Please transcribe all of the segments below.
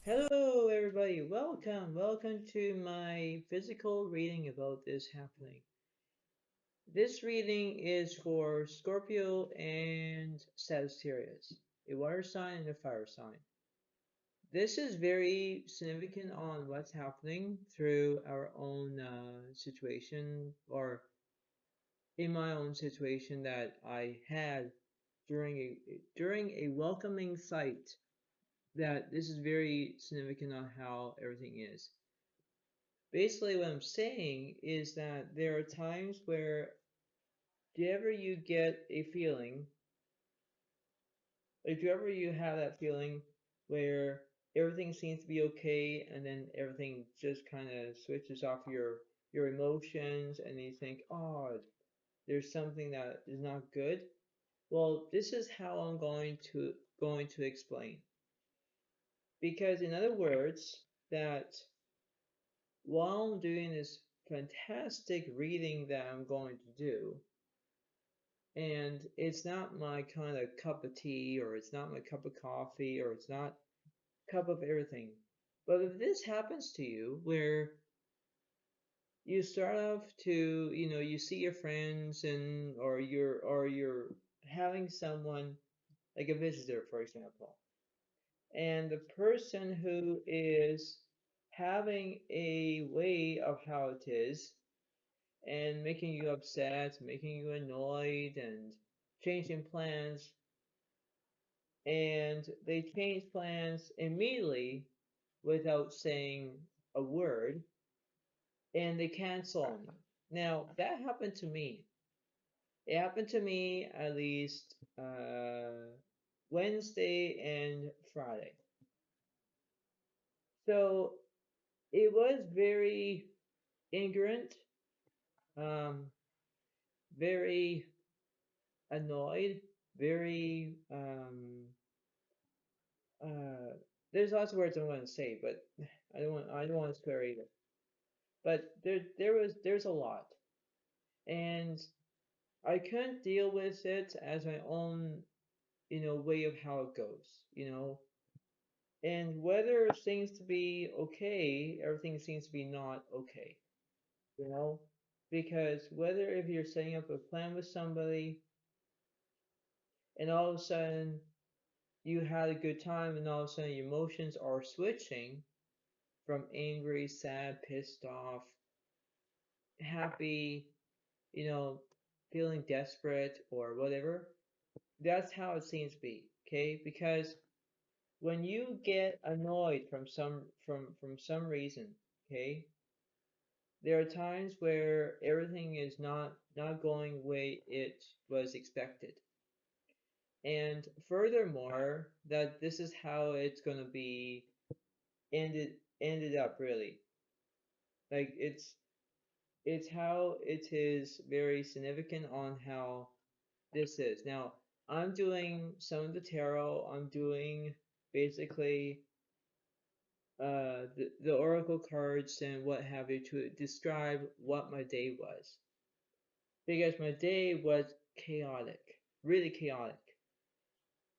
Hello, everybody. Welcome to my physical reading about this happening. This reading is for Scorpio and Sagittarius, a water sign and a fire sign. This is very significant on what's happening through our own situation, or in my own situation that I had during a welcoming sight. That this is very significant on how everything is. Basically, what I'm saying is that there are times where, do you ever you get a feeling, like, do you ever you have that feeling where everything seems to be okay, and then everything just kind of switches off your emotions, and you think, oh, there's something that is not good. Well, this is how I'm going to explain. Because in other words, that while I'm doing this fantastic reading that I'm going to do, and it's not my kind of cup of tea, or it's not my cup of coffee, or it's not cup of everything. But if this happens to you where you start off to, you see your friends, and or you're having someone like a visitor, for example, and the person who is having a way of how it is and making you upset, making you annoyed, and changing plans, and they change plans immediately without saying a word, and they cancel on you. Now, that happened to me. It happened to me at least Wednesday and Friday. So it was very ignorant, um, very annoyed, very uh, there's lots of words I want to say, but I don't want to swear either. But there's a lot, and I couldn't deal with it as my own, way of how it goes. And whether it seems to be okay, everything seems to be not okay, you know, because whether if you're setting up a plan with somebody and all of a sudden you had a good time, and all of a sudden your emotions are switching from angry, sad, pissed off, happy, you know, feeling desperate or whatever. That's how it seems to be, okay? Because when you get annoyed from some reason, okay, there are times where everything is not going the way it was expected. And furthermore, that this is how it's gonna be ended up really. Like it's how it is very significant on how this is. Now, I'm doing some of the tarot. I'm doing basically the oracle cards and what have you to describe what my day was. Because my day was chaotic, really chaotic.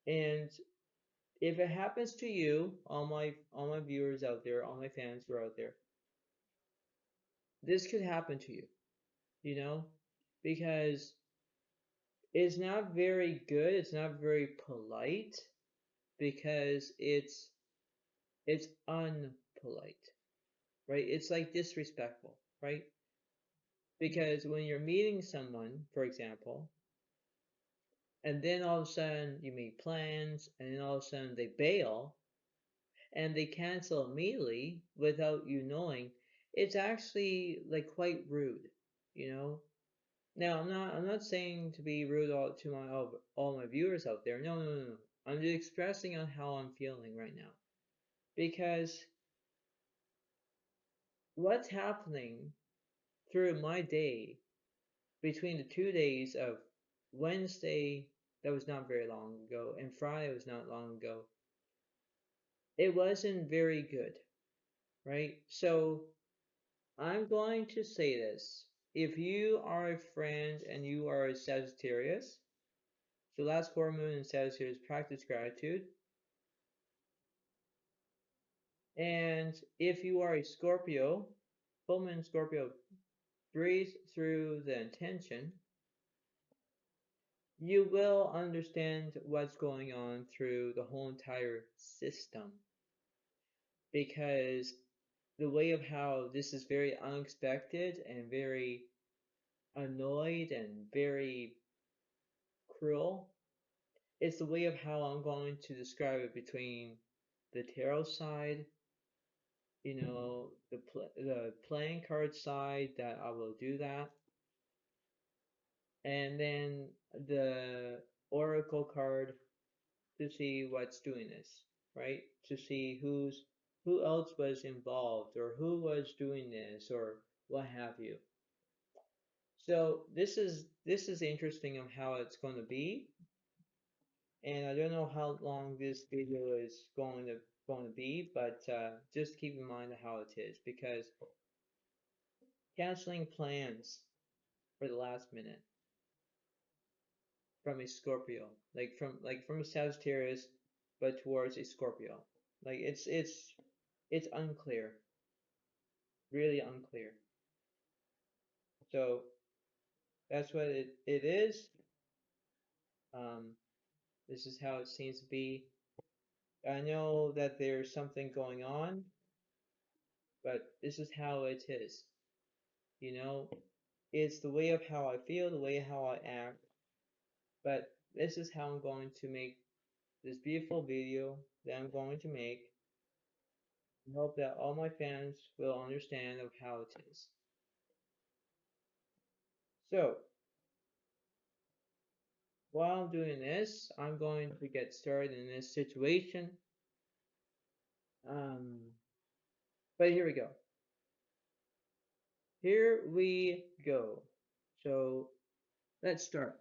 And if it happens to you, all my viewers out there, all my fans who are out there, this could happen to you, you know? Because it's not very good, it's not very polite, because it's unpolite, right? It's like disrespectful, right? Because when you're meeting someone, for example, and then all of a sudden you make plans, and then all of a sudden they bail and they cancel immediately without you knowing, it's actually like quite rude, you know? Now I'm not saying to be rude to all my viewers out there. No, no, no, no. I'm just expressing on how I'm feeling right now. Because what's happening through my day between the 2 days of Wednesday, that was not very long ago, and Friday was not long ago, it wasn't very good, right? So I'm going to say this. If you are a friend and you are a Sagittarius, so last full moon in Sagittarius, practice gratitude. And if you are a Scorpio, full moon Scorpio, breathe through the intention, you will understand what's going on through the whole entire system. Because the way of how this is very unexpected and very annoyed and very cruel, it's the way of how I'm going to describe it between the tarot side, the playing card side that I will do that, and then the oracle card to see what's doing this, right? To see who else was involved or who was doing this or what have you. So this is interesting of how it's going to be, and I don't know how long this video is going to be, but just keep in mind how it is, because canceling plans for the last minute from a Scorpio, like from a Sagittarius, but towards a Scorpio, like it's unclear, really unclear. So that's what it is. Um, this is how it seems to be. I know that there's something going on, but this is how it is. You know, it's the way of how I feel, the way how I act, but this is how I'm going to make this beautiful video that I'm going to make. I hope that all my fans will understand of how it is. So, while I'm doing this, I'm going to get started in this situation. Um, but here we go. Here we go. So, let's start.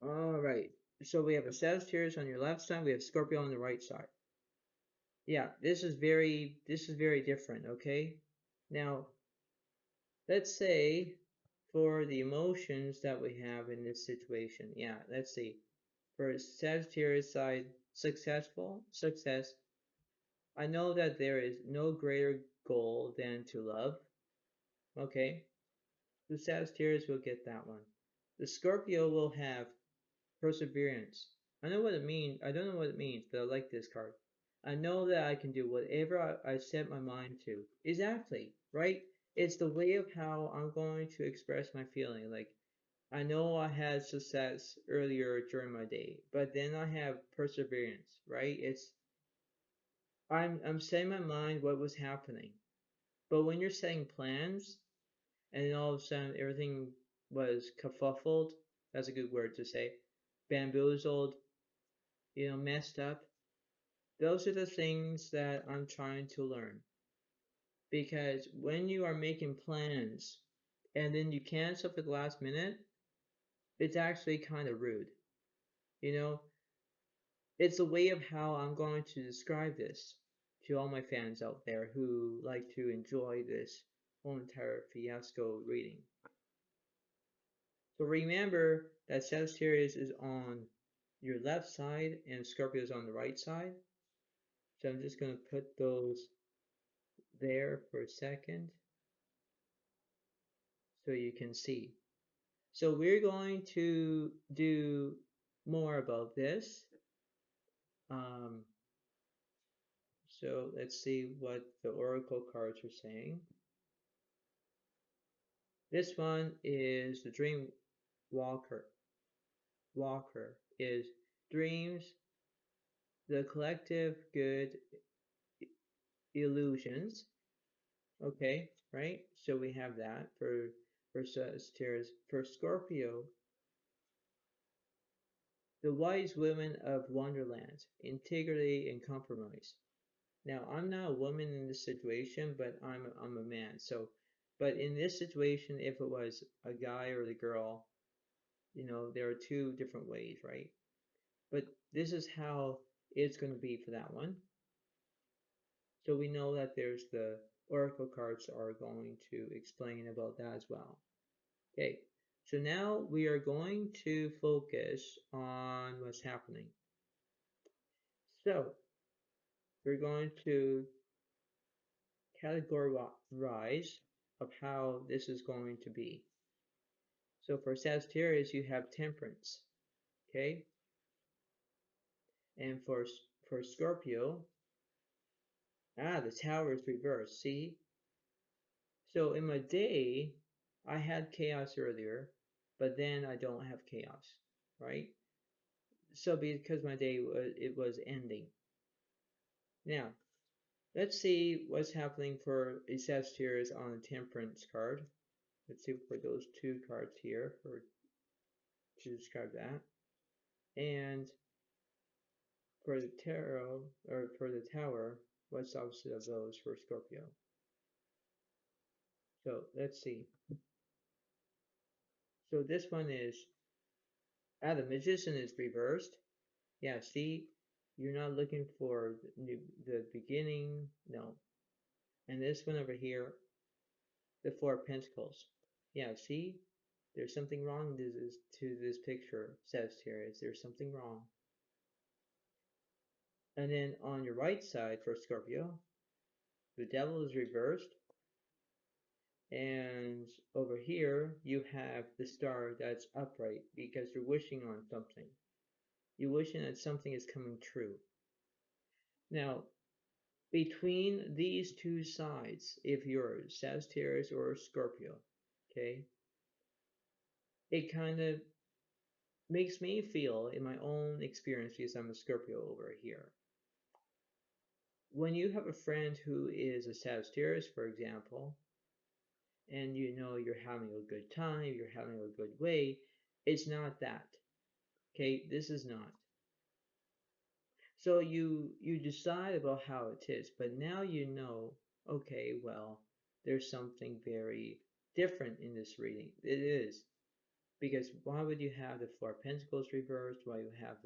All right. So we have a Sagittarius on your left side. We have Scorpio on the right side. Yeah, this is very different. Okay. Now, let's say for the emotions that we have in this situation. Yeah, let's see. For Sagittarius side, success. I know that there is no greater goal than to love. Okay. The Sagittarius will get that one. The Scorpio will have perseverance. I know what it means. I don't know what it means, but I like this card. I know that I can do whatever I set my mind to. Exactly, right? It's the way of how I'm going to express my feeling. Like, I know I had success earlier during my day, but then I have perseverance, right? I'm setting my mind what was happening. But when you're setting plans and then all of a sudden everything was kerfuffled, that's a good word to say, bamboozled, messed up. Those are the things that I'm trying to learn. Because when you are making plans and then you cancel for the last minute, it's actually kind of rude. You know, it's a way of how I'm going to describe this to all my fans out there who like to enjoy this whole entire fiasco reading. So remember that Sagittarius is on your left side and Scorpio is on the right side. So I'm just going to put those there for a second so you can see. So we're going to do more about this. Um, so let's see what the oracle cards are saying. This one is the Dream Walker. Walker is dreams, the collective good illusions. Okay, right? So we have that for Sagittarius. For Scorpio, the wise women of Wonderland, integrity and compromise. Now, I'm not a woman in this situation, but I'm a man. So, but in this situation, if it was a guy or the girl, there are two different ways, right? But this is how it's going to be for that one. So we know that there's the oracle cards are going to explain about that as well. Okay, so now we are going to focus on what's happening. So we're going to categorize of how this is going to be. So for Sagittarius, you have temperance, okay? And for Scorpio, the tower is reversed, see? So in my day, I had chaos earlier, but then I don't have chaos, right? So because my day was ending. Now, let's see what's happening for a Sagittarius on the temperance card. Let's see for those two cards here to describe that. And for the tarot, or for the tower, what's opposite of those for Scorpio? So let's see. So this one is, the magician is reversed. Yeah, see, you're not looking for the beginning, no. And this one over here, the Four of Pentacles. Yeah, see, there's something wrong to this picture, Sagittarius. There's something wrong. And then on your right side for Scorpio, the devil is reversed. And over here, you have the star that's upright because you're wishing on something. You're wishing that something is coming true. Now, between these two sides, if you're Sagittarius or Scorpio, okay, it kind of makes me feel, in my own experience, because I'm a Scorpio over here, when you have a friend who is a Sagittarius, for example, and you know you're having a good time, you're having a good way, it's not that. Okay, this is not. So you decide about how it is, but now you know, okay, well, there's something very different in this reading. It is. Because why would you have the Four of Pentacles reversed? Why you have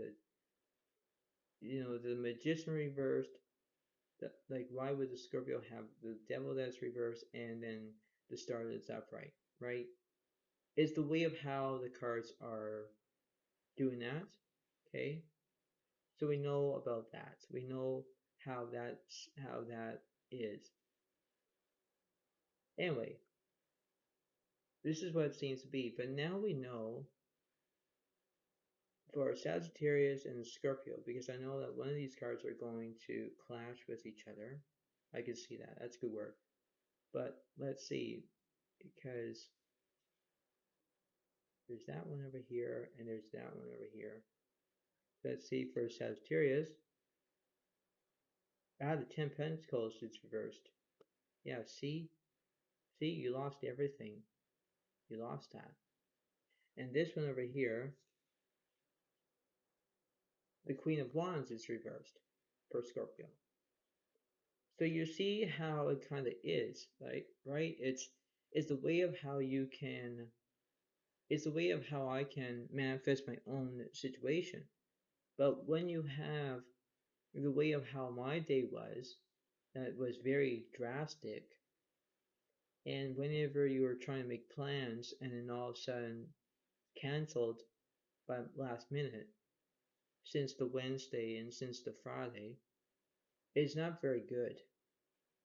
the Magician reversed? Like, why would the Scorpio have the Devil that's reversed and then the Star that's upright, right? It's the way of how the cards are doing that, okay? So we know about that. We know how that is. Anyway, this is what it seems to be. But now we know for Sagittarius and Scorpio, because I know that one of these cards are going to clash with each other. I can see that. That's good work. But let's see, because there's that one over here, and there's that one over here. Let's see for Sagittarius. The 10 Pentacles is reversed. Yeah, see? See, you lost everything. You lost that. And this one over here, the Queen of Wands is reversed for Scorpio. So you see how it kind of is, right? It's the way of how you can, it's the way of how I can manifest my own situation. But when you have the way of how my day was, that was very drastic, and whenever you were trying to make plans and then all of a sudden canceled by last minute, since the Wednesday and since the Friday, it's not very good,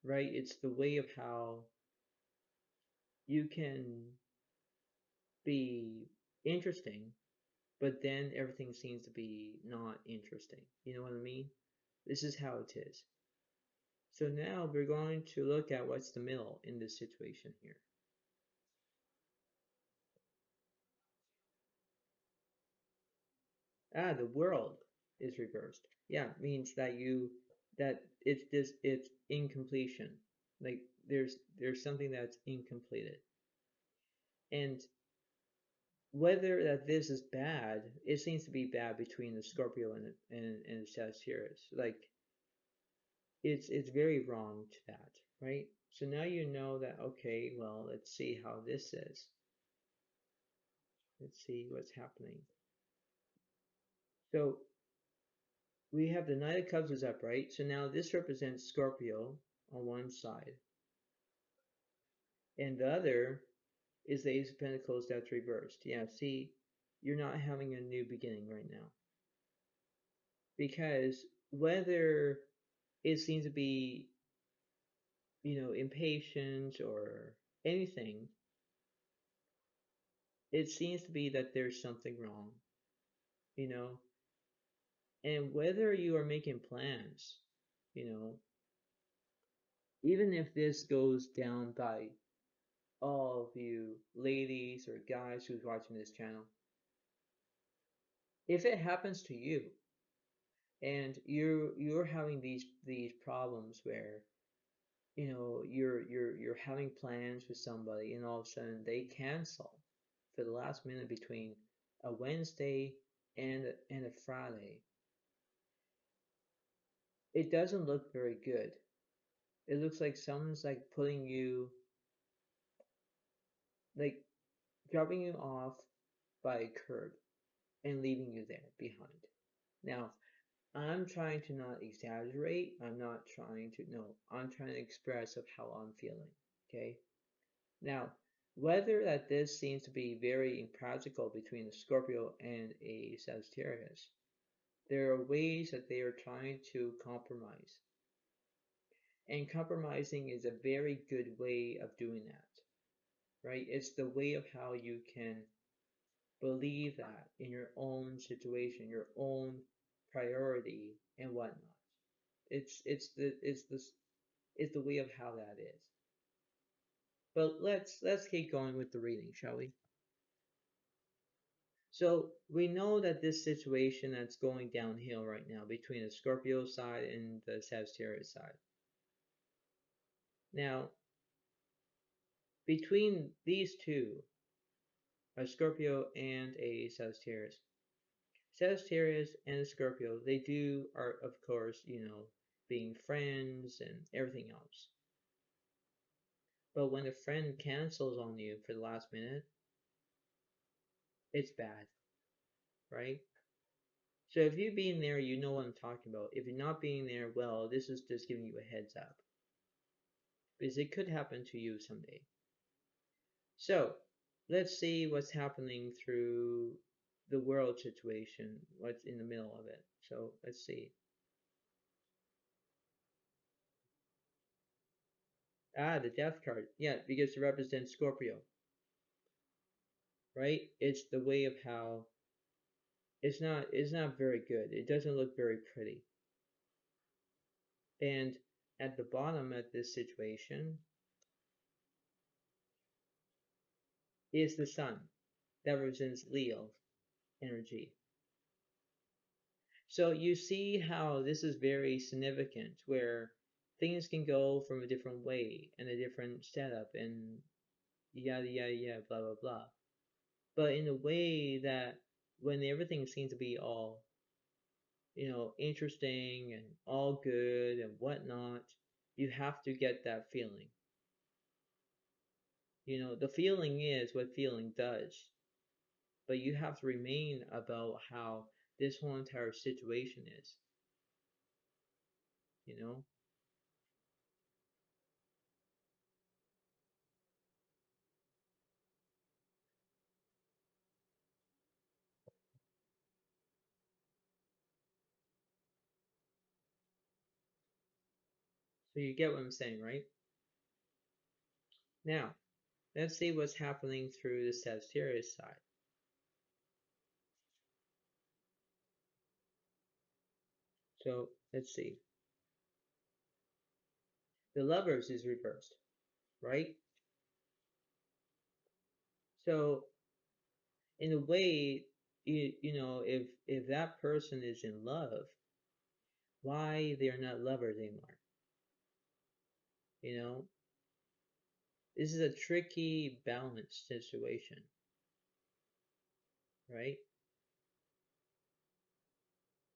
right? It's the way of how you can be interesting, but then everything seems to be not interesting. You know what I mean? This is how it is. So now we're going to look at what's the middle in this situation here. The world is reversed. Yeah, means that it's incompletion. Like there's something that's incompleted. And whether that this is bad, it seems to be bad between the Scorpio and the Sagittarius. Like it's very wrong to that, right? So now you know that, okay, well, let's see how this is. Let's see what's happening. So we have the Knight of Cups is upright. So now this represents Scorpio on one side. And the other is the Ace of Pentacles that's reversed. Yeah, see, you're not having a new beginning right now. Because whether it seems to be, impatient or anything, it seems to be that there's something wrong, you know, and whether you are making plans, you know, even if this goes down by all of you ladies or guys who's watching this channel, if it happens to you and you're having these problems where you're having plans with somebody and all of a sudden they cancel for the last minute between a Wednesday and a Friday, it doesn't look very good. It looks like someone's like putting you, like dropping you off by a curb and leaving you there behind. Now, I'm trying to not exaggerate. I'm not trying to, no, I'm trying to express of how I'm feeling. Okay. Now, whether that this seems to be very impractical between a Scorpio and a Sagittarius, there are ways that they are trying to compromise. And compromising is a very good way of doing that, right? It's the way of how you can believe that in your own situation, your own priority and whatnot. It's the way of how that is. But let's keep going with the reading, shall we? So we know that this situation that's going downhill right now between the Scorpio side and the Sagittarius side. Now, between these two, a Scorpio and a Sagittarius, Sagittarius and a Scorpio, they are of course, being friends and everything else. But when a friend cancels on you for the last minute, it's bad, right? So if you're being there, you know what I'm talking about. If you're not being there, well, this is just giving you a heads up. Because it could happen to you someday. So let's see what's happening through the world situation, what's in the middle of it. So let's see. Ah, the death card. Yeah, because it represents Scorpio, right? It's the way of how it's not very good. It doesn't look very pretty. And at the bottom of this situation is the sun that represents Leo energy. So you see how this is very significant, where things can go from a different way and a different setup and yada yada yada blah blah blah. But in a way that when everything seems to be all interesting and all good and whatnot, you have to get that feeling. The feeling is what feeling does, but you have to remain about how this whole entire situation is. You know, so you get what I'm saying, right? Now, let's see what's happening through the Sagittarius side. So let's see. The Lovers is reversed, right? So in a way, if that person is in love, why they're not lovers anymore? You know, this is a tricky balance situation, right?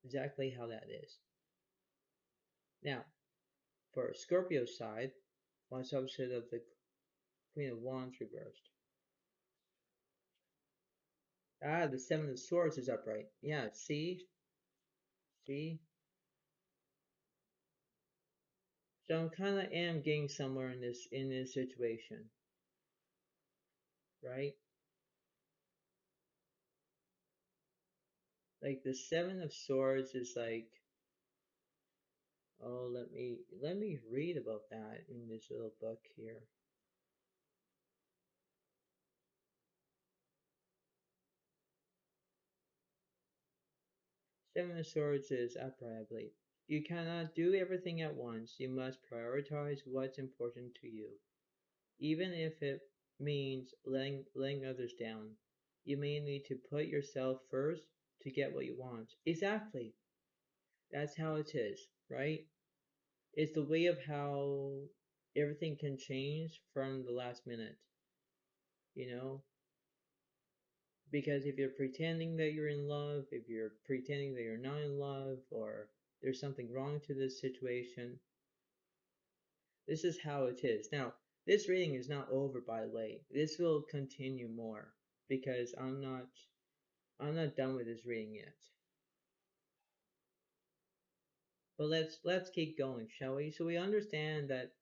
Exactly how that is. Now, for Scorpio side, what's opposite of the Queen of Wands reversed? Ah, the Seven of Swords is upright. Yeah, see. So I'm kind of am getting somewhere in this situation, right? Like the Seven of Swords is like, Oh, let me read about that in this little book here. Seven of Swords is upright, I believe. You cannot do everything at once. You must prioritize what's important to you, even if it means letting others down. You may need to put yourself first to get what you want. Exactly. That's how it is, right? It's the way of how everything can change from the last minute, you know? Because if you're pretending that you're in love, if you're pretending that you're not in love, or there's something wrong to this situation, this is how it is. Now, this reading is not over, by the way. This will continue more because I'm not done with this reading yet. But let's keep going, shall we? So we understand that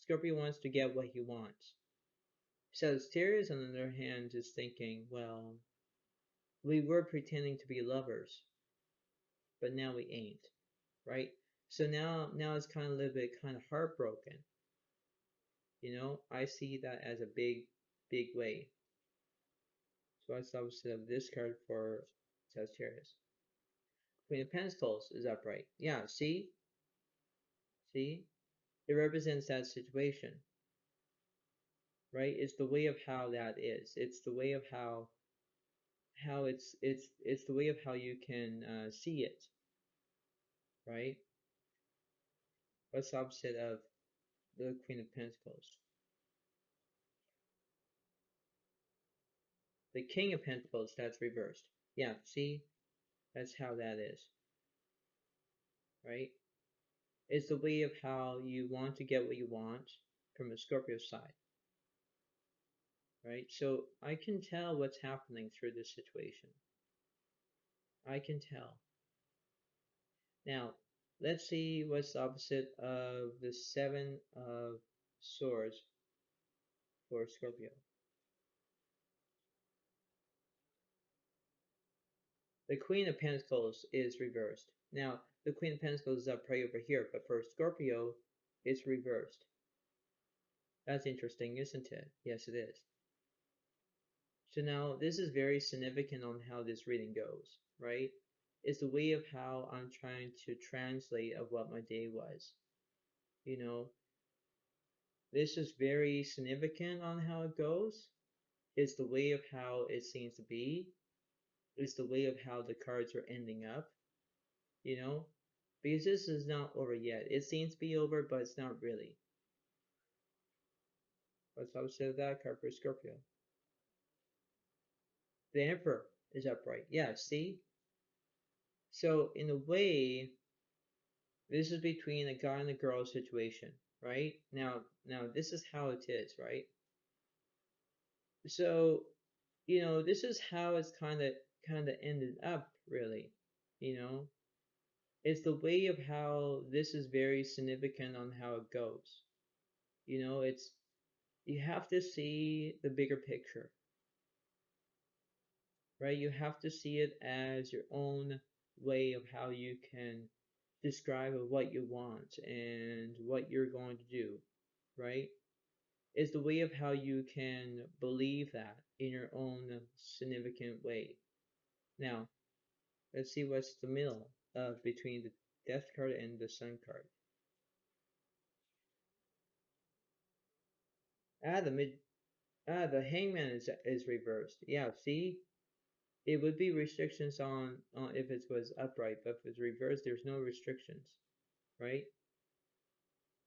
Scorpio wants to get what he wants. Sagittarius, on the other hand, is thinking, well, we were pretending to be lovers, but now we ain't, right? So now it's kind of a little bit kind of heartbroken. I see that as a big way. So that's the opposite of this card for Sagittarius. Queen of Pentacles is upright. Yeah, see, it represents that situation, right? It's the way of how that is. It's the way of how it's the way of how you can see it, right? What's the opposite of the Queen of Pentacles? The King of Pentacles, that's reversed. Yeah, see, that's how that is, right? It's the way of how you want to get what you want from a Scorpio side, right? So I can tell what's happening through this situation. I can tell. Now, let's see what's the opposite of the Seven of Swords for Scorpio. The Queen of Pentacles is reversed. Now, the Queen of Pentacles is upright over here, but for Scorpio, it's reversed. That's interesting, isn't it? Yes, it is. So now, this is very significant on how this reading goes, right? It's the way of how I'm trying to translate of what my day was. You know, this is very significant on how it goes. It's the way of how it seems to be. It's the way of how the cards are ending up, you know? Because this is not over yet. It seems to be over, but it's not really. What's opposite of that card for Scorpio? The Emperor is upright. Yeah, see? So in a way, this is between a guy and a girl situation, right? Now this is how it is, right? So, this is how it's kind of ended up, really. You know, it's the way of how this is very significant on how it goes. It's you have to see the bigger picture, right? You have to see it as your own way of how you can describe what you want and what you're going to do, right? It's the way of how you can believe that in your own significant way. Now, let's see what's the middle of between the Death card and the Sun card. The Hangman is reversed. Yeah, see, it would be restrictions on if it was upright, but if it's reversed, there's no restrictions, right?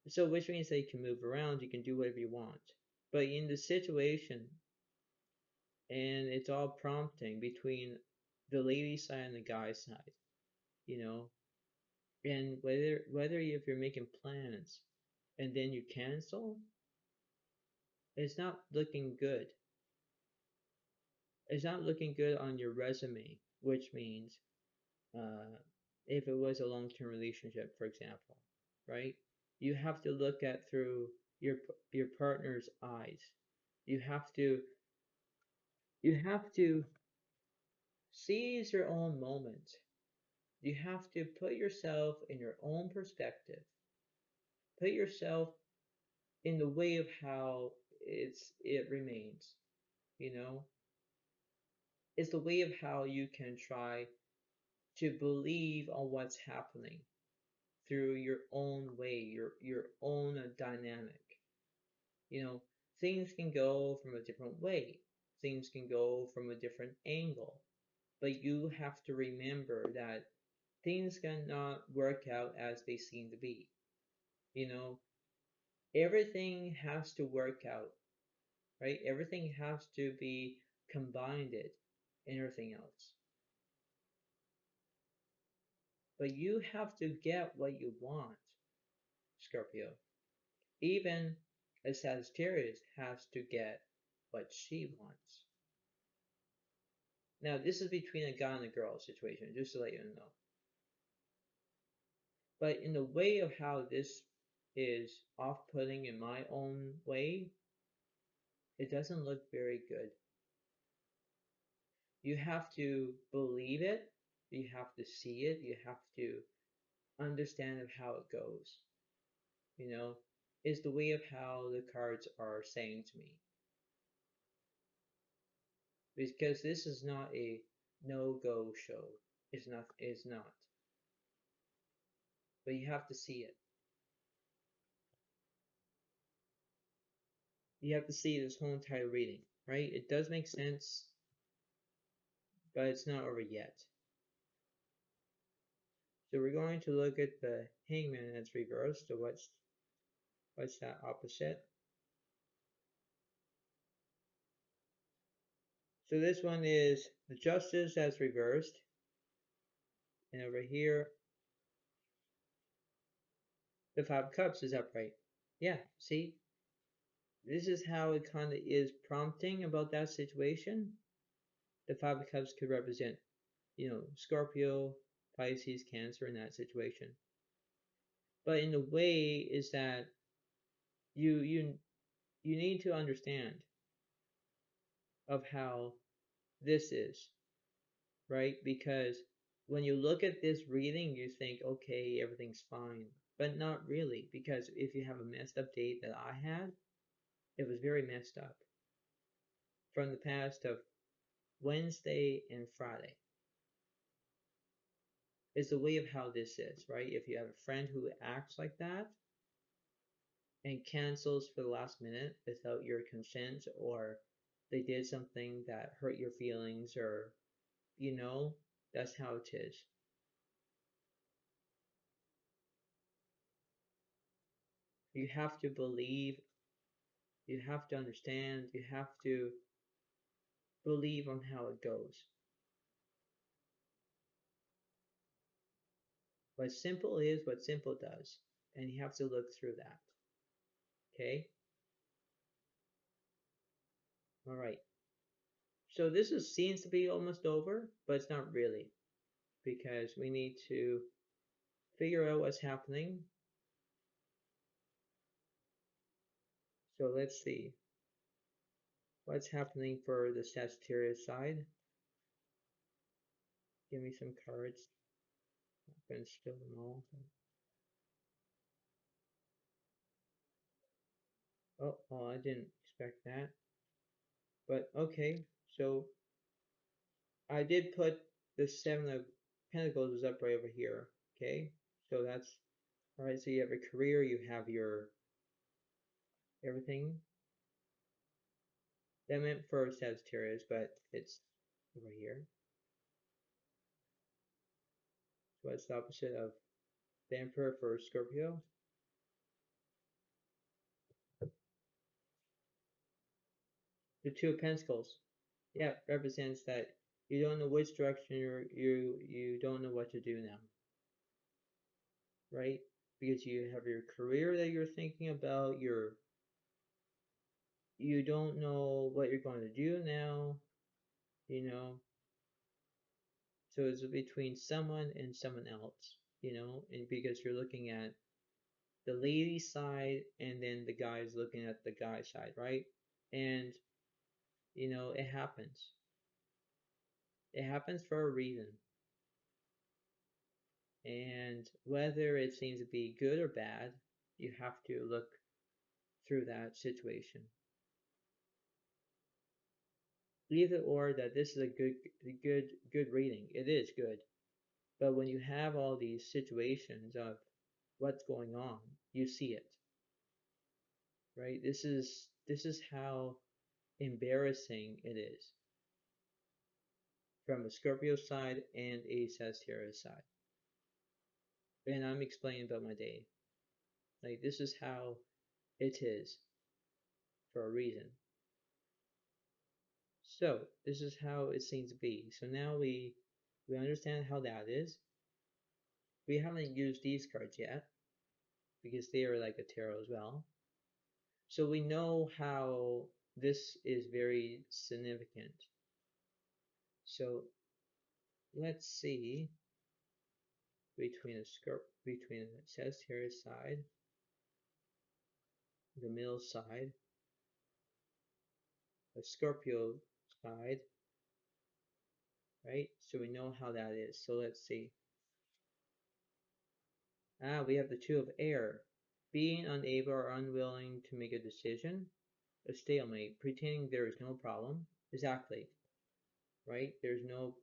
So which means that you can move around, you can do whatever you want. But in the situation, and it's all prompting between the lady side and the guy side, you know, and whether if you're making plans and then you cancel, it's not looking good. It's not looking good on your resume, which means uh, if it was a long-term relationship, for example, right? You have to look at through your partner's eyes. You have to you have to seize your own moment. You have to put yourself in your own perspective. put yourself in the way of how it remains, you know? It's the way of how you can try to believe on what's happening through your own way, your own dynamic. You know, things can go from a different way. Things can go from a different angle. But you have to remember that things cannot work out as they seem to be. You know, everything has to work out, right? Everything has to be combined and everything else. But you have to get what you want, Scorpio. Even a Sagittarius has to get what she wants. Now, this is between a guy and a girl situation, just to let you know. But in the way of how this is off-putting in my own way, it doesn't look very good. You have to believe it, you have to see it, you have to understand of how it goes. You know, is the way of how the cards are saying to me. Because this is not a no-go show. It's not. But you have to see it. You have to see this whole entire reading, right? It does make sense, but it's not over yet. So we're going to look at the Hangman that's reversed. So what's that opposite? So this one is the Justice that's reversed. And over here, the Five of Cups is upright. Yeah, see? This is how it kind of is prompting about that situation. The Five of Cups could represent, you know, Scorpio, Pisces, Cancer in that situation. But in the way is that you need to understand of how this is, right? Because when you look at this reading, you think, okay, everything's fine. But not really, because if you have a messed up date that I had, it was very messed up. From the past of Wednesday and Friday. Is the way of how this is, right? If you have a friend who acts like that and cancels for the last minute without your consent, or they did something that hurt your feelings, or, you know, that's how it is. You have to believe, you have to understand, you have to believe on how it goes. What simple is what simple does, and you have to look through that. Okay? All right. So seems to be almost over, but it's not really, because we need to figure out what's happening. So let's see what's happening for the Sagittarius side. Give me some cards. I'm going to spill them all. Oh, I didn't expect that. But okay, so I did put the Seven of Pentacles is up right over here. Okay, so that's all right. So you have a career, you have your everything. That meant for Sagittarius, but it's over here. So what's the opposite of the Emperor for Scorpio? The Two of Pentacles. Yeah, represents that you don't know which direction you don't know what to do now. Right? Because you have your career that you're thinking about, you don't know what you're going to do now, you know. So it's between someone and someone else, you know, and because you're looking at the lady side and then the guy's looking at the guy side, right? And you know, it happens. It happens for a reason. And whether it seems to be good or bad, you have to look through that situation. Either or that this is a good reading. It is good. But when you have all these situations of what's going on, you see it. Right? This is how embarrassing it is from a Scorpio side and a Sagittarius side. And I'm explaining about my day. Like this is how it is for a reason. So this is how it seems to be. So now we understand how that is. We haven't used these cards yet because they are like a tarot as well. So we know how this is very significant. So let's see between the Sagittarius side, the middle side, the Scorpio side, right? So we know how that is. So let's see. We have the Two of Air. Being unable or unwilling to make a decision, a stalemate, pretending there is no problem. Exactly, right? There's no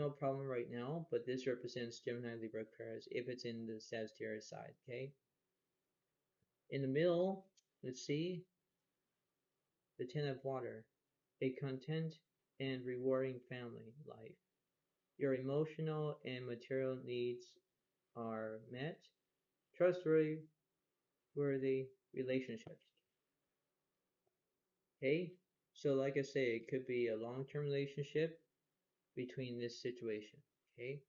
problem right now, but this represents Gemini, Libra, Aquarius if it's in the Sagittarius side, okay? In the middle, let's see, the Ten of Water, a content and rewarding family life. Your emotional and material needs are met. Trustworthy relationships. Okay? So like I say, it could be a long-term relationship between this situation. Okay?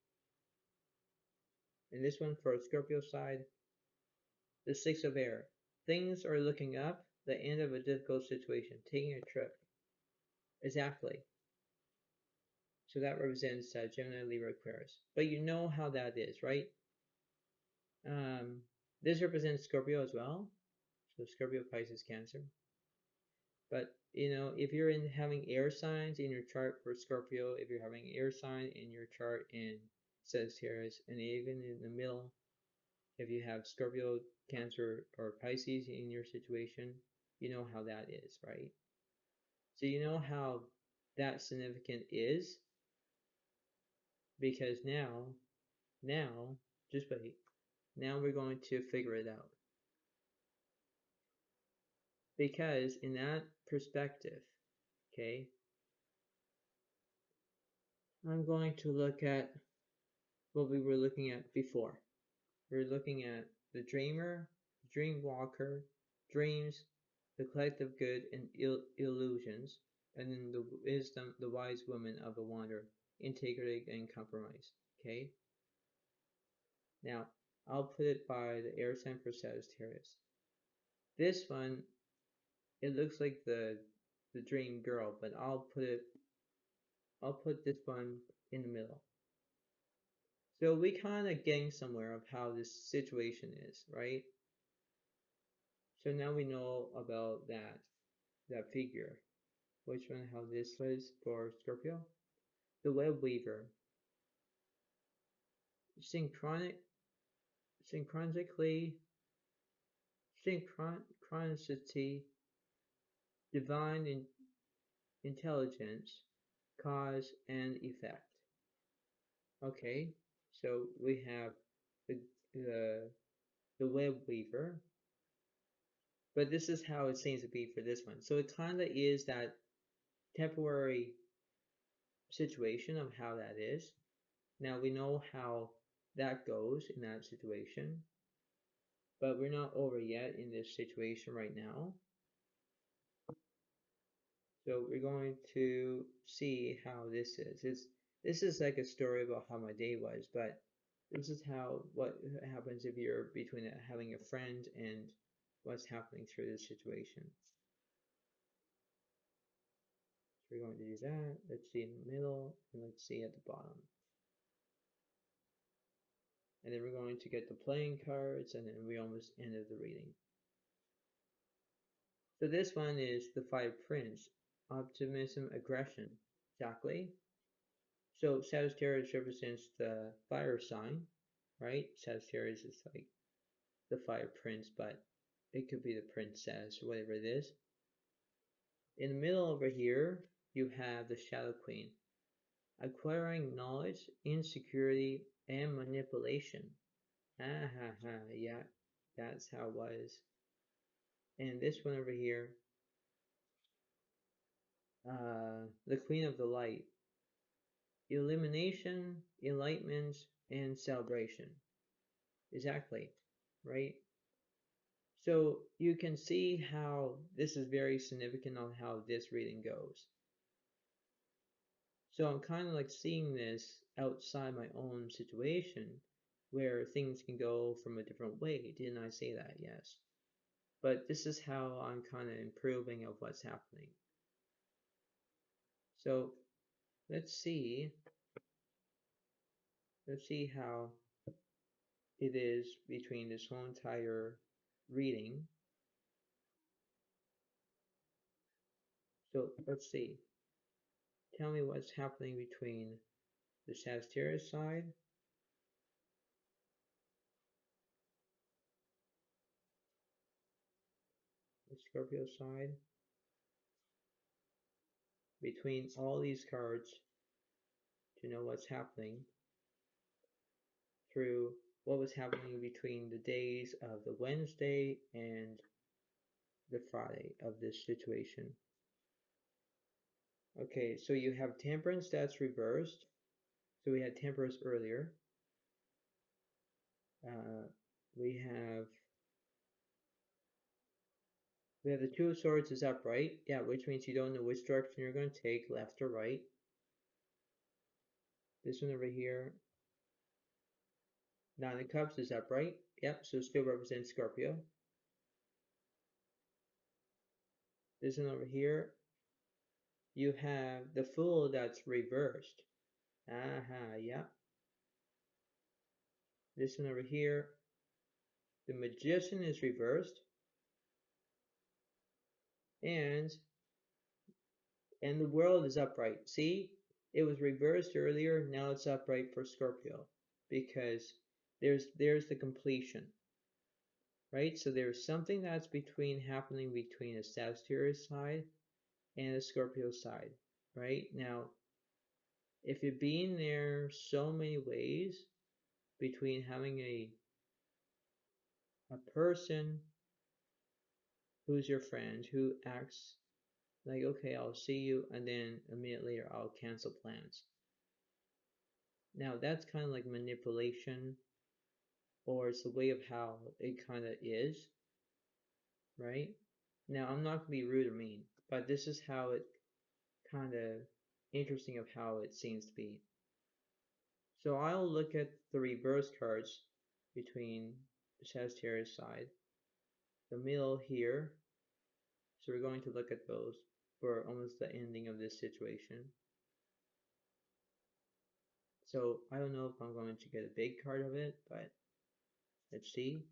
And this one for a Scorpio side, the Six of Air. Things are looking up, the end of a difficult situation, taking a trip. Exactly. So that represents Gemini, Libra, Aquarius. But you know how that is, right? This represents Scorpio as well. So Scorpio, Pisces, Cancer. But if you're having air signs in your chart for Scorpio, if you're having air sign in your chart in Sagittarius, and even in the middle, if you have Scorpio, Cancer, or Pisces in your situation, you know how that is, right? So you know how that significant is, because now, just wait, now we're going to figure it out. Because in that perspective, okay, I'm going to look at what we were looking at before. We're looking at the dreamer, dream walker, dreams, the collective good, and illusions, and then the wisdom, the wise woman of the wanderer, integrity and compromise. Okay? Now, I'll put it by the air sign for Sagittarius. This one, it looks like the dream girl, but I'll put this one in the middle. So we kind of getting somewhere of how this situation is, right? So now we know about that figure. Which one how this was for Scorpio? The web weaver. Synchronically, synchronicity, divine intelligence, cause and effect. Okay, so we have the the web weaver, but this is how it seems to be for this one. So it kind of is that temporary situation of how that is. Now we know how that goes in that situation, but we're not over yet in this situation right now. So we're going to see how this is. This is like a story about how my day was, but this is what happens if you're between having a friend and what's happening through this situation. So we're going to do that. Let's see in the middle, and let's see at the bottom. And then we're going to get the playing cards, and then we almost ended the reading. So this one is the Five Prince, optimism, aggression. Exactly. So Sagittarius represents the fire sign, right? Sagittarius is like the Fire Prince, but it could be the Princess or whatever it is. In the middle over here, you have the Shadow Queen, acquiring knowledge, insecurity, and manipulation. Yeah, that's how it was. And this one over here, the Queen of the Light, illumination, enlightenment, and celebration. Exactly, right? So you can see how this is very significant on how this reading goes. So I'm kind of like seeing this outside my own situation where things can go from a different way. Didn't I say that? Yes. But this is how I'm kind of improving of what's happening. So let's see how it is between this whole entire reading. So let's see. Tell me what's happening between the Sagittarius side, the Scorpio side, between all these cards to know what's happening through what was happening between the days of the Wednesday and the Friday of this situation. Okay, so you have Temperance that's reversed. So we had Temperance earlier. We have the Two of Swords is upright. Yeah, which means you don't know which direction you're going to take, left or right. This one over here, Nine of Cups is upright. Yep, so still represents Scorpio. This one over here, you have the Fool that's reversed. Yep. This one over here, the Magician is reversed. And the World is upright. See, it was reversed earlier, now it's upright for Scorpio because there's the completion, right? So there's something that's happening between the Sagittarius side and the Scorpio side, right? Now, if you're being there so many ways between having a person who's your friend who acts like, okay, I'll see you, and then a minute later I'll cancel plans. Now that's kind of like manipulation, or it's the way of how it kind of is, right? Now I'm not going to be rude or mean, but this is how it kind of interesting of how it seems to be. So I'll look at the reverse cards between the Sagittarius side, the middle here. So we're going to look at those for almost the ending of this situation. So I don't know if I'm going to get a big card of it, but let's see.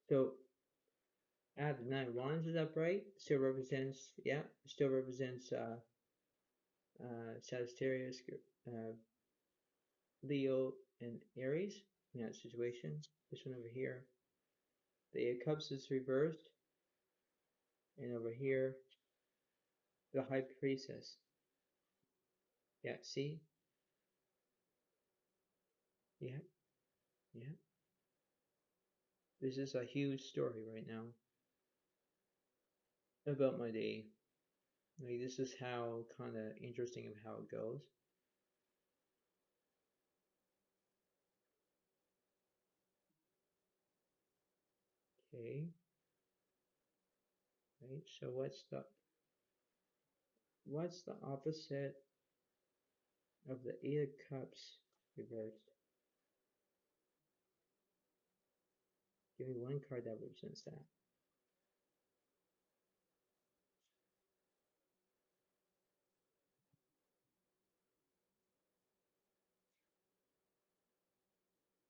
So the Nine of Wands is upright. Still represents, yeah, still represents Sagittarius, Leo, and Aries in that situation. This one over here. The Eight of Cups is reversed. And over here, the High Priestess. Yeah, see? Yeah, yeah. This is a huge story right now about my day. Like, this is how kind of interesting of how it goes. Okay. Right, so what's the opposite of the Eight of Cups reversed? Give me one card that represents that.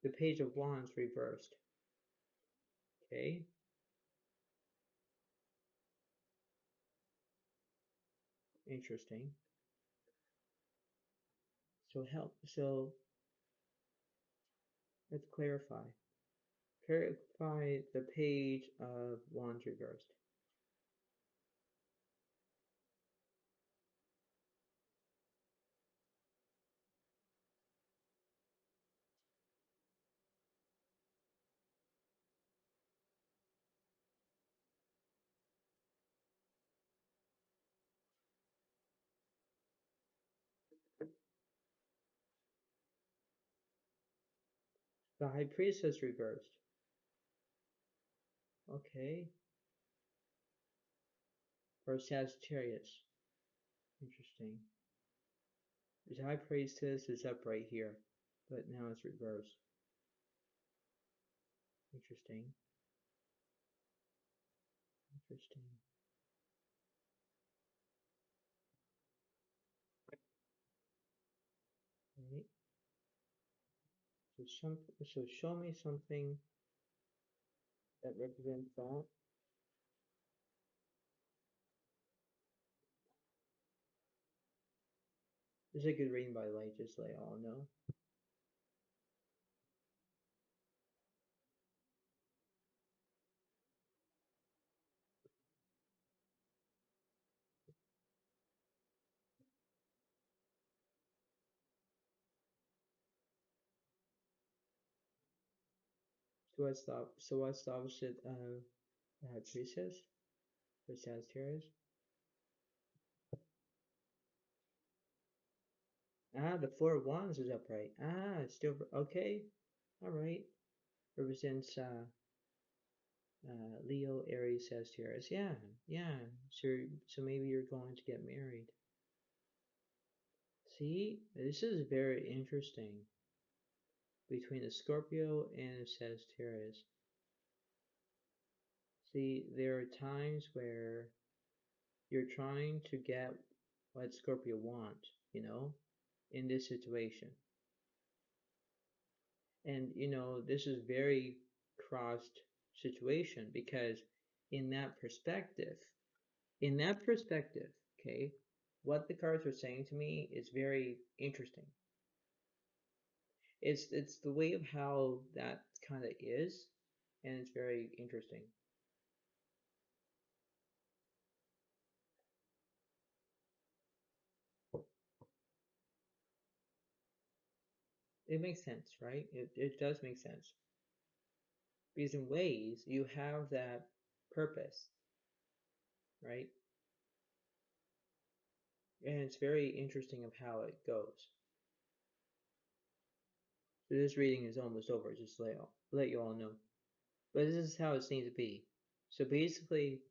The Page of Wands reversed. Okay. Interesting. So let's clarify. Clarify the page of wands reversed. The high priestess reversed. Okay. Or Sagittarius. Interesting. The high priestess is up right here, but now it's reversed. Interesting. Interesting. Right. So show me something that represents that. This is a good reading by the way, just let y'all know. So what's the opposite of the high priestess for Sagittarius? Ah, the Four of Wands is upright. Ah, it's still okay. All right. Represents Leo, Aries, Sagittarius. Yeah, yeah. So maybe you're going to get married. See, this is very interesting between the Scorpio and the Sagittarius. See, there are times where you're trying to get what Scorpio wants, you know, in this situation. And this is very crossed situation because in that perspective, okay, what the cards are saying to me is very interesting. It's the way of how that kind of is, and it's very interesting. It makes sense, right? It does make sense. Because in ways you have that purpose, right? And it's very interesting of how it goes. So this reading is almost over, just to let you all know. But this is how it seems to be. So basically,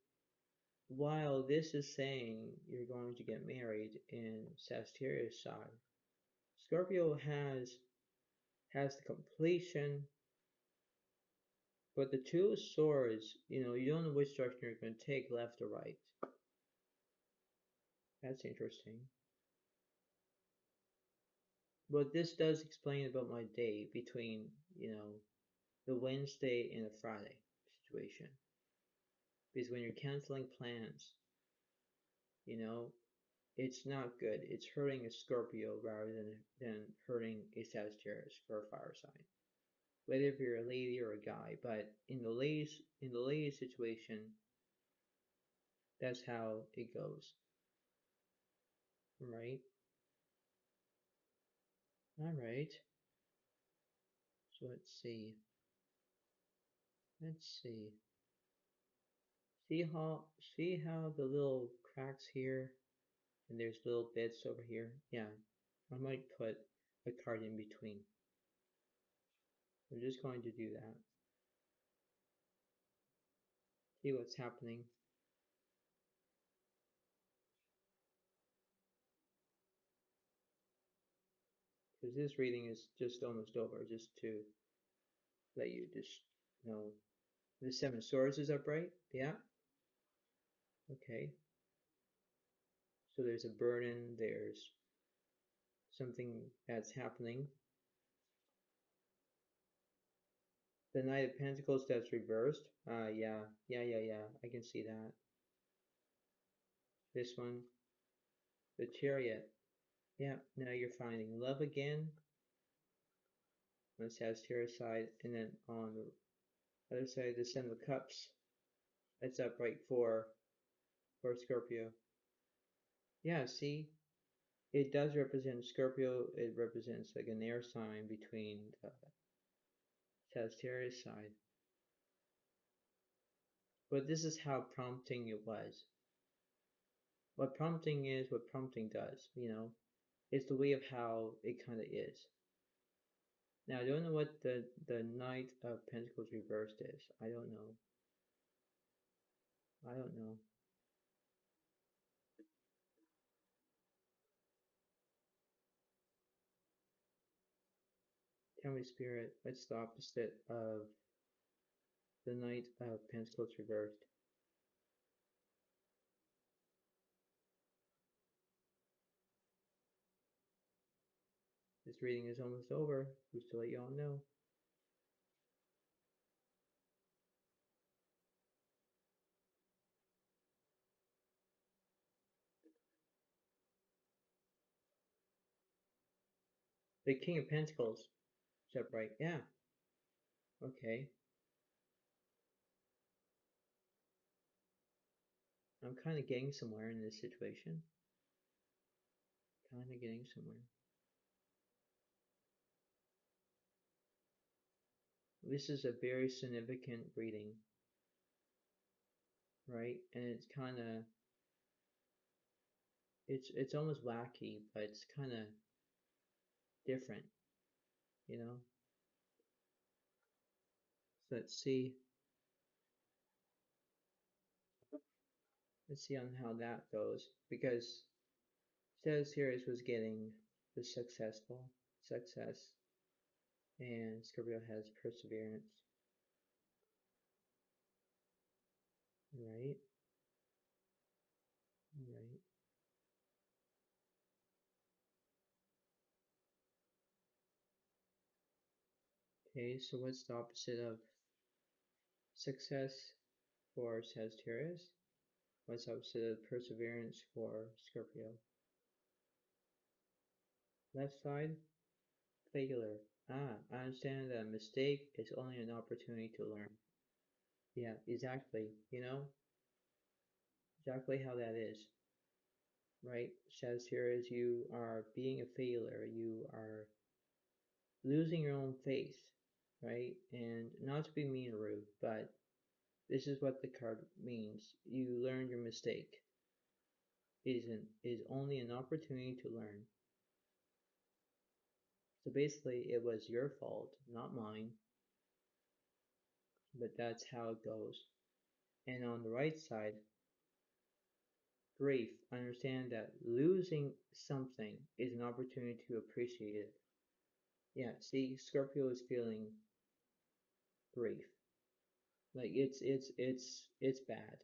while this is saying you're going to get married in Sagittarius side, Scorpio has the completion, but the Two of Swords, you don't know which direction you're going to take, left or right. That's interesting. But this does explain about my day between, the Wednesday and the Friday situation. Because when you're canceling plans, it's not good. It's hurting a Scorpio rather than hurting a Sagittarius for a fire sign. Whether if you're a lady or a guy, but in the lady situation, that's how it goes. Right? Alright. So let's see. Let's see. See how the little cracks here and there's little bits over here? Yeah. I might put a card in between. I'm just going to do that. See what's happening. Because this reading is just almost over, just to let you just know. The Seven of Swords is upright? Yeah? Okay. So there's a burden, there's something that's happening. The Knight of Pentacles that's reversed. Yeah. I can see that. This one. The Chariot. Yeah, now you're finding love again on the Sagittarius side, and then on the other side, the Seven of Cups, that's upright for Scorpio. Yeah, see, it does represent Scorpio. It represents like an air sign between the Sagittarius side. But this is how prompting it was. What prompting is, what prompting does, it's the way of how it kind of is. Now, I don't know what the Knight of Pentacles reversed is. I don't know. I don't know. Tell me, Spirit, what's the opposite of the Knight of Pentacles reversed? This reading is almost over, just to let you all know. The King of Pentacles. Is that right? Yeah. Okay. I'm kind of getting somewhere in this situation. Kind of getting somewhere. This is a very significant reading, right? And it's kind of, it's almost wacky, but it's kind of different, you know? So let's see on how that goes, because Sagittarius was getting the success, and Scorpio has perseverance, right? Right. Okay, so what's the opposite of success for Sagittarius? What's the opposite of perseverance for Scorpio? Left side, failure. Ah, I understand that a mistake is only an opportunity to learn. Yeah, exactly. Exactly how that is, right? Sagittarius, you are being a failure. You are losing your own faith, right? And not to be mean or rude, but this is what the card means. You learn your mistake. Is only an opportunity to learn. So basically, it was your fault, not mine, but that's how it goes. And on the right side, grief. Understand that losing something is an opportunity to appreciate it. Yeah, see, Scorpio is feeling grief. Like it's bad,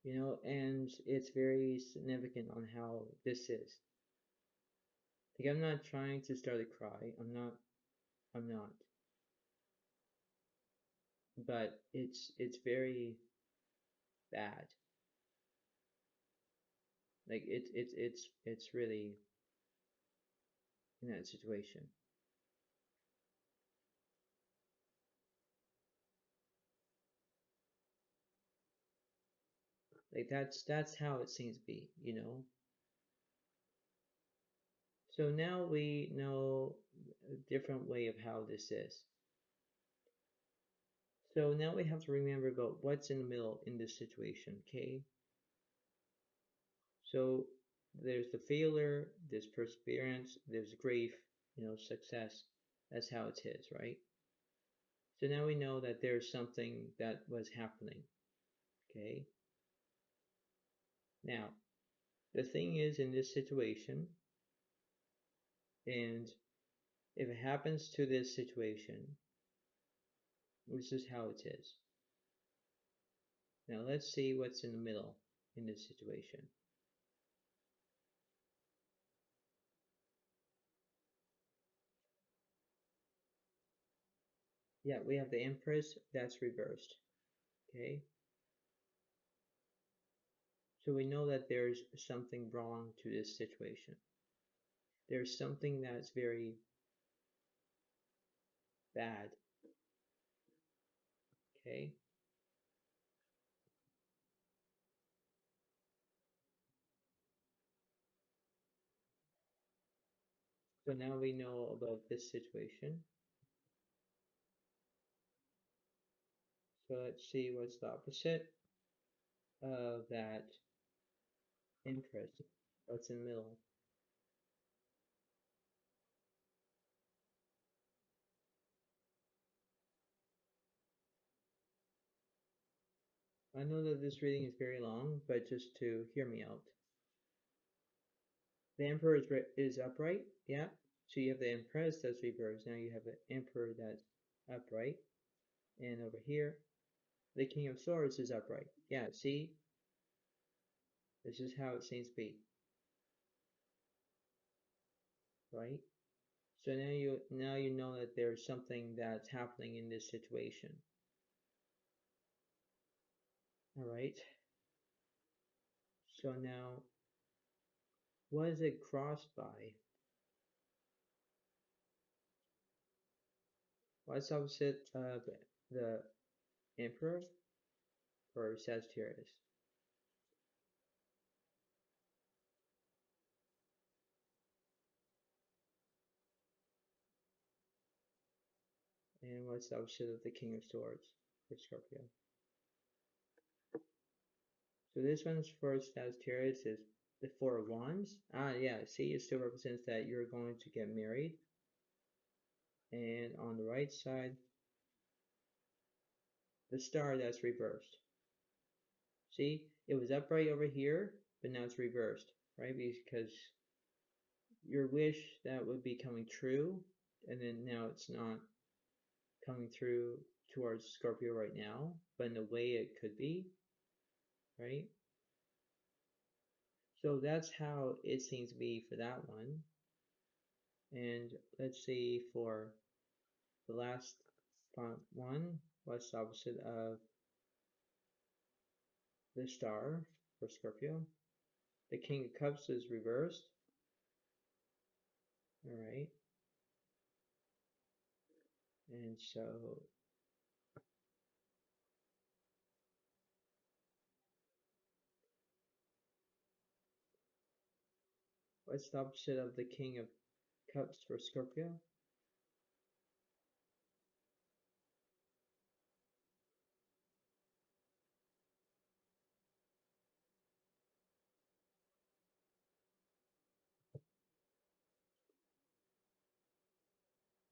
and it's very significant on how this is. Like I'm not trying to start a cry. I'm not. But it's very bad. Like it's really in that situation. Like that's how it seems to be. So now we know a different way of how this is. So now we have to remember about what's in the middle in this situation, okay? So there's the failure, there's perseverance, there's grief, success. That's how it is, right? So now we know that there's something that was happening, okay? Now, the thing is in this situation, and if it happens to this situation, this is how it is. Now let's see what's in the middle in this situation. Yeah, we have the Empress, that's reversed, okay? So we know that there's something wrong to this situation. there's something that's very bad. Okay. So now we know about this situation. So let's see what's the opposite of that Empress. What's in the middle? I know that this reading is very long, but just to hear me out. The Emperor is upright, yeah. So you have the Empress that's reversed. Now you have the Emperor that's upright. And over here, the King of Swords is upright. Yeah, see? This is how it seems to be, right? So now you know that there's something that's happening in this situation. All right. So now, what is it crossed by? What's opposite of the Emperor or Sagittarius? And what's the opposite of the King of Swords for Scorpio? So this one's for Sagittarius is the Four of Wands. Ah, yeah, see, it still represents that you're going to get married. And on the right side, the star that's reversed. See, it was upright over here, but now it's reversed, right? Because your wish that would be coming true, and then now it's not coming through towards Scorpio right now, but in a way it could be, right? So that's how it seems to be for that one. And let's see for the last one, what's the opposite of the star for Scorpio? The King of Cups is reversed. All right. And so what's the opposite of the King of Cups for Scorpio?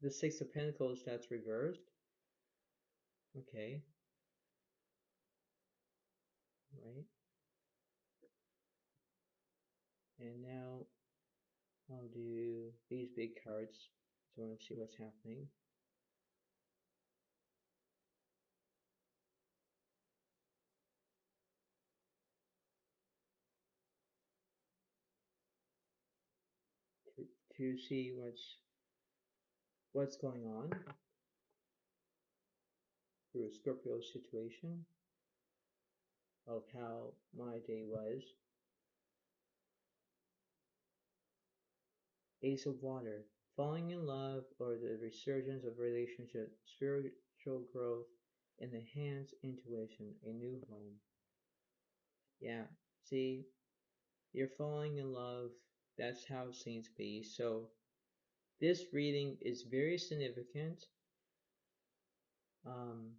The Six of Pentacles, that's reversed. Okay. Right. And now I'll do these big cards. So I want to see what's happening. To see what's going on through a Scorpio situation of how my day was. Ace of Water, falling in love or the resurgence of relationship, spiritual growth, enhanced intuition, a new home. Yeah, see, you're falling in love. That's how it seems to be. So this reading is very significant. Um,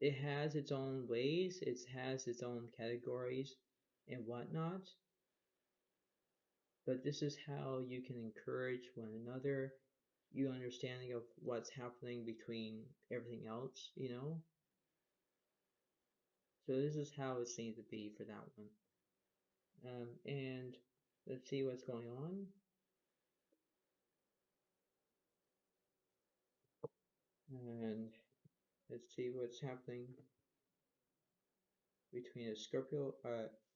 it has its own ways, it has its own categories and whatnot. But this is how you can encourage one another, you understanding of what's happening between everything else, you know. So this is how it seems to be for that one. And let's see what's going on. And let's see what's happening between a Scorpio,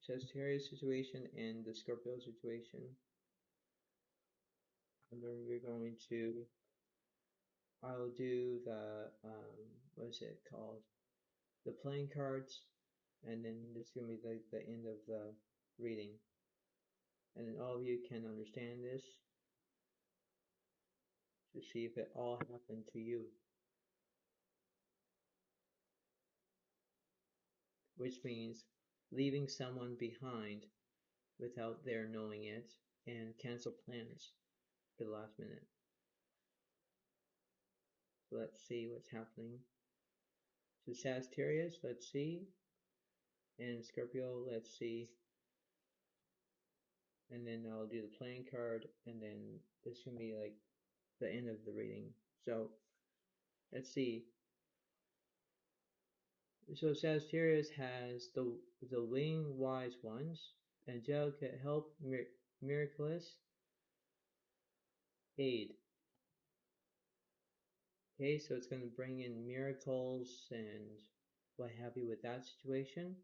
Sagittarius situation and the Scorpio situation. And then we're going to, I'll do the, what is it called? The playing cards, and then this is going to be the end of the reading. and all of you can understand this to see if it all happened to you, which means leaving someone behind without their knowing it and cancel plans for the last minute. So let's see what's happening. So Sagittarius, let's see, and Scorpio, let's see, and then I'll do the playing card, and then this can be like the end of the reading. So let's see. So Sagittarius has the winged wise ones, angelic help, miraculous aid. Okay, so it's going to bring in miracles and what have you with that situation.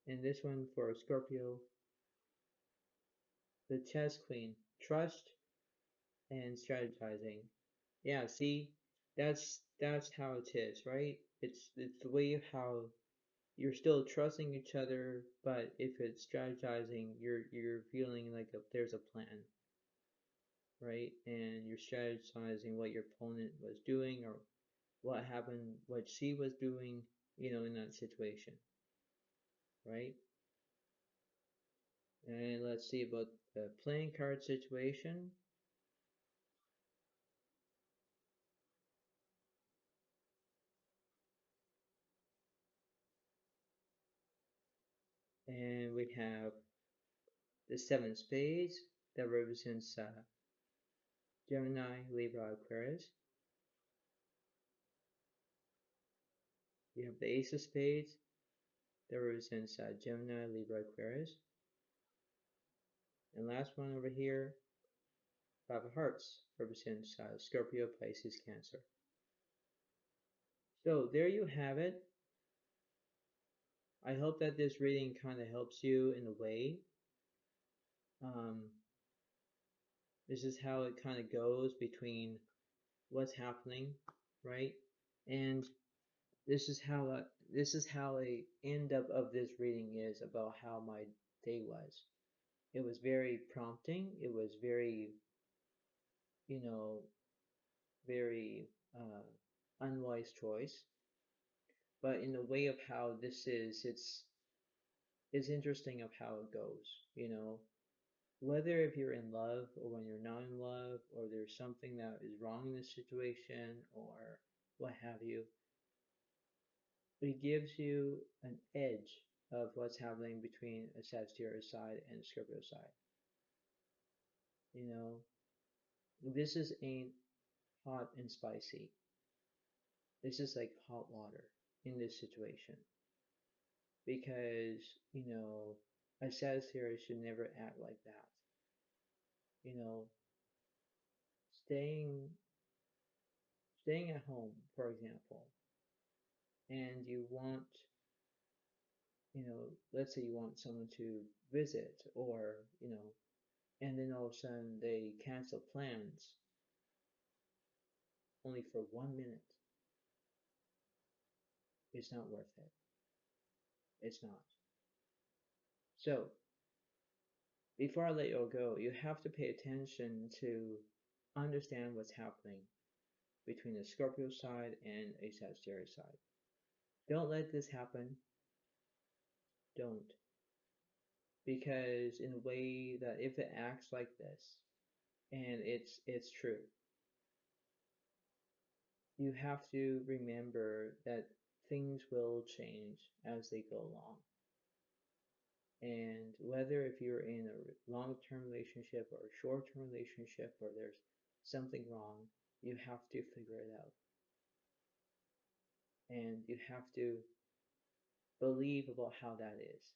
And this one for Scorpio, the chess queen, trust and strategizing. Yeah, see, that's how it is, right? It's the way of how you're still trusting each other, but if it's strategizing, you're feeling like there's a plan, right? And you're strategizing what your opponent was doing or what happened, what she was doing, in that situation, right? And let's see about the playing card situation. And we have the seven of spades that represents Gemini, Libra, Aquarius. You have the ace of spades that represents Gemini, Libra, Aquarius. And last one over here, Five of Hearts represents Scorpio, Pisces, Cancer. So there you have it. I hope that this reading kind of helps you in a way. This is how it kind of goes between what's happening, right? And this is how a end up of this reading is about how my day was. It was very prompting. It was very, you know, very unwise choice. But in the way of how this is, it's interesting of how it goes. Whether if you're in love or when you're not in love, or there's something that is wrong in the situation, or what have you, it gives you an edge of what's happening between a Sagittarius side and a Scorpio side. You know, this is ain't hot and spicy. This is like hot water in this situation because a Sagittarius should never act like that. You know, staying staying at home, for example, and you want, let's say you want someone to visit, or and then all of a sudden they cancel plans only for 1 minute. It's not worth it. It's not. So, before I let you all go, you have to pay attention to understand what's happening between the Scorpio side and a Sagittarius side. Don't let this happen. Don't. Because in a way that if it acts like this, and it's true, you have to remember that things will change as they go along. And whether if you're in a long-term relationship or a short-term relationship, or there's something wrong, you have to figure it out. And you have to believe about how that is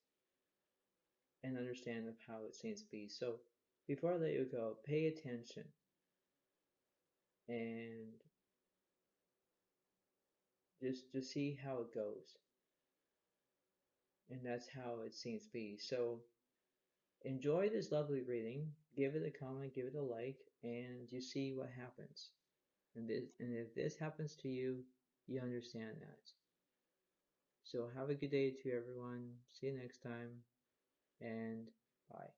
and understand of how it seems to be. So before I let you go, pay attention and just see how it goes. And that's how it seems to be. So enjoy this lovely reading. Give it a comment, give it a like, and you see what happens. And if this happens to you, you understand that. So have a good day to everyone. See you next time. and bye.